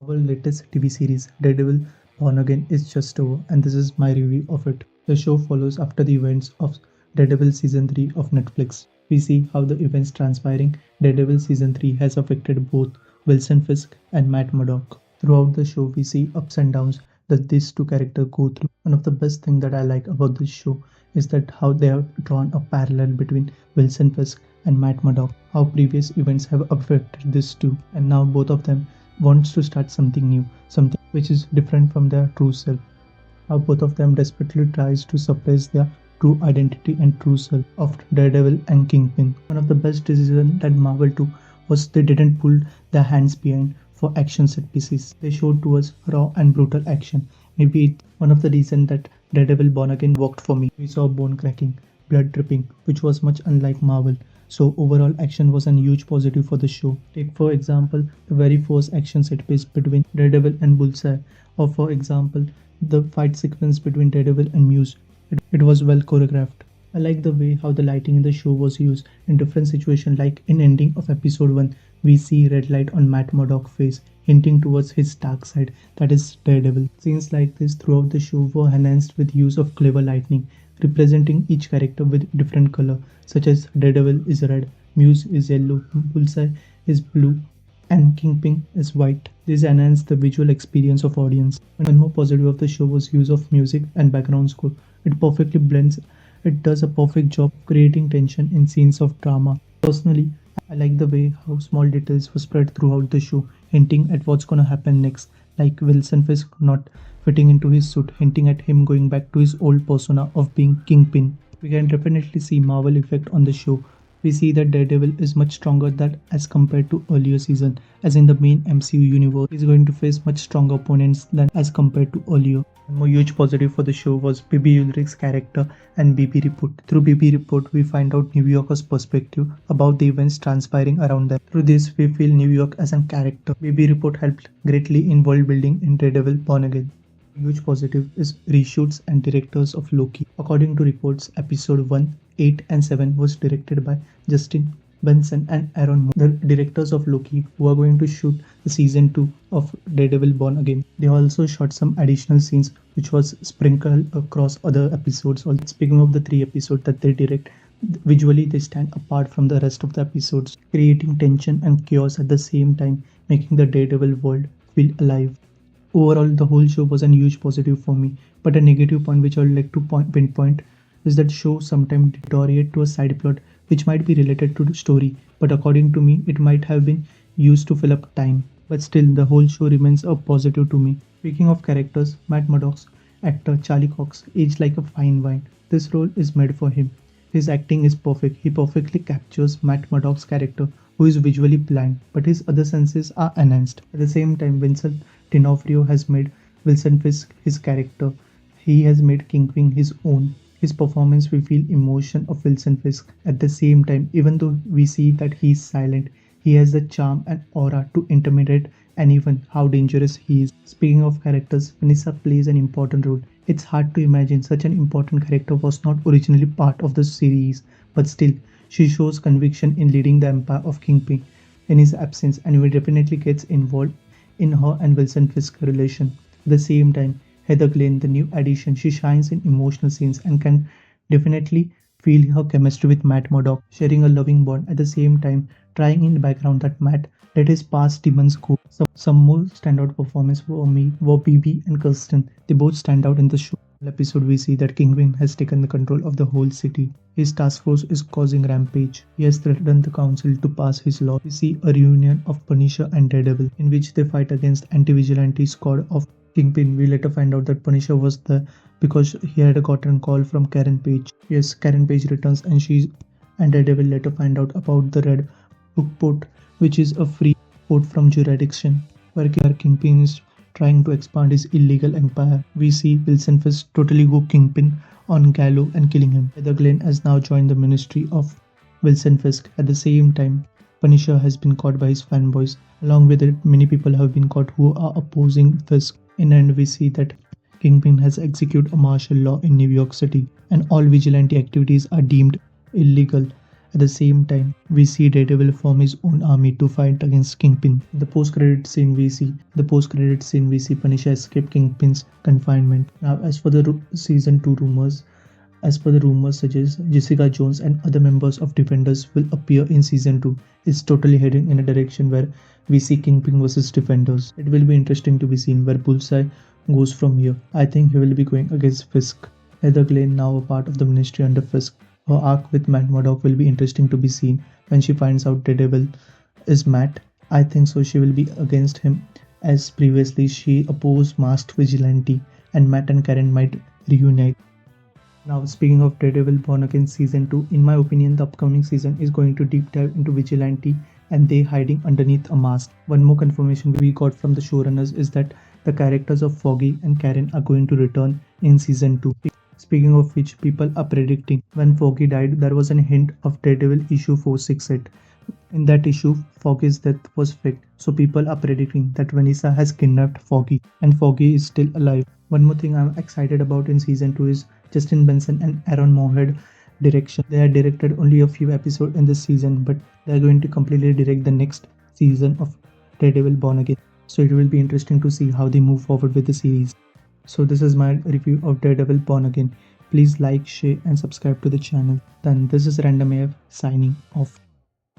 Our latest TV series, Daredevil Born Again, is just over, and this is my review of it. The show follows after the events of Daredevil Season 3 of Netflix. We see how the events transpiring Daredevil Season 3 has affected both Wilson Fisk and Matt Murdock. Throughout the show, we see ups and downs that these two characters go through. One of the best things that I like about this show is that how they have drawn a parallel between Wilson Fisk and Matt Murdock, how previous events have affected these two, and now both of them wants to start something new, something which is different from their true self. How both of them desperately tries to suppress their true identity and true self of Daredevil and Kingpin. One of the best decisions that Marvel took was they didn't pull their hands behind for action set pieces. They showed to us raw and brutal action. Maybe it's one of the reasons that Daredevil Born Again worked for me. We saw bone cracking, blood dripping, which was much unlike Marvel. So overall action was a huge positive for the show. Take for example the very first action set piece between Daredevil and Bullseye, or for example the fight sequence between Daredevil and Muse. It was well choreographed. I like the way how the lighting in the show was used in different situations, like in ending of episode 1 we see red light on Matt Murdock's face hinting towards his dark side, that is Daredevil. Scenes like this throughout the show were enhanced with use of clever lighting, representing each character with different color, such as Daredevil is red, Muse is yellow, Bullseye is blue, and Kingpin is white. This enhanced the visual experience of audience. One more positive of the show was use of music and background score. It perfectly blends. It does a perfect job creating tension in scenes of drama. Personally, I like the way how small details were spread throughout the show, hinting at what's gonna happen next, like Wilson Fisk not fitting into his suit, hinting at him going back to his old persona of being Kingpin. We can definitely see Marvel effect on the show. We see that Daredevil is much stronger than as compared to earlier season, as in the main MCU universe. He's going to face much stronger opponents than as compared to earlier. One more huge positive for the show was BB Ulrich's character and BB Report. Through BB Report, we find out New Yorkers' perspective about the events transpiring around them. Through this, we feel New York as a character. BB Report helped greatly in world building in Daredevil Born Again. Huge positive is reshoots and directors of Loki. According to reports, episode 1, 8 and 7 was directed by Justin Benson and Aaron Moore, the directors of Loki, who are going to shoot the season 2 of Daredevil Born Again. They also shot some additional scenes which was sprinkled across other episodes. Speaking of the 3 episodes that they direct, visually they stand apart from the rest of the episodes, creating tension and chaos at the same time, making the Daredevil world feel alive. Overall, the whole show was a huge positive for me, but a negative point which I would like to pinpoint is that show sometimes deteriorate to a side plot which might be related to the story, but according to me, it might have been used to fill up time. But still, the whole show remains a positive to me. Speaking of characters, Matt Murdock's actor Charlie Cox aged like a fine wine. This role is made for him. His acting is perfect. He perfectly captures Matt Murdock's character, who is visually blind, but his other senses are enhanced. At the same time, Vincent D'Onofrio has made Wilson Fisk his character. He has made Kingpin his own. His performance, we feel emotion of Wilson Fisk. At the same time, even though we see that he is silent, he has the charm and aura to intimidate anyone how dangerous he is. Speaking of characters, Vanessa plays an important role. It's hard to imagine such an important character was not originally part of the series, but still, she shows conviction in leading the empire of Kingpin in his absence, and we definitely gets involved in her and Wilson Fisk relation. At the same time, Heather Glenn, the new addition, she shines in emotional scenes and can definitely feel her chemistry with Matt Murdock, sharing a loving bond at the same time, trying in the background that Matt let his past demons go. Some more standout performance for me were BB and Kirsten. They both stand out in the show. In the episode, we see that Kingpin has taken the control of the whole city. His task force is causing rampage. He has threatened the council to pass his law. We see a reunion of Punisher and Daredevil, in which they fight against anti-vigilante squad of Kingpin. We later find out that Punisher was there because he had gotten a call from Karen Page. Yes, Karen Page returns and Daredevil later find out about the Red Book Port, which is a free port from jurisdiction where Kingpin is trying to expand his illegal empire. We see Wilson Fisk totally go Kingpin on Gallo and killing him. Heather Glenn has now joined the ministry of Wilson Fisk. At the same time, Punisher has been caught by his fanboys. Along with it, many people have been caught who are opposing Fisk. In the end, we see that Kingpin has executed a martial law in New York City, and all vigilante activities are deemed illegal At the same time, we see Daredevil form his own army to fight against Kingpin. The post-credit scene we see Punisher escape Kingpin's confinement. Now, as for the season 2 rumors, as per the rumors suggest, Jessica Jones and other members of Defenders will appear in season 2. It's totally heading in a direction where we see Kingpin versus Defenders. It will be interesting to be seen where Bullseye goes from here. I think he will be going against Fisk. Heather Glenn, now a part of the ministry under Fisk. Her arc with Matt Murdock will be interesting to be seen when she finds out Daredevil is Matt. I think so she will be against him, as previously she opposed Masked Vigilante, and Matt and Karen might reunite. Now, speaking of Daredevil Born Again Season 2, in my opinion, the upcoming season is going to deep dive into Vigilante and they hiding underneath a mask. One more confirmation we got from the showrunners is that the characters of Foggy and Karen are going to return in Season 2. Speaking of which, people are predicting when Foggy died, there was a hint of Daredevil issue 468. In that issue, Foggy's death was faked, so people are predicting that Vanessa has kidnapped Foggy and Foggy is still alive. One more thing I'm excited about in season 2 is Justin Benson and Aaron Moorhead direction. They had directed only a few episodes in this season, but they're going to completely direct the next season of Daredevil Born Again. So it will be interesting to see how they move forward with the series. So this is my review of Daredevil Born Again. Please like, share and subscribe to the channel. Then this is Random AF signing off.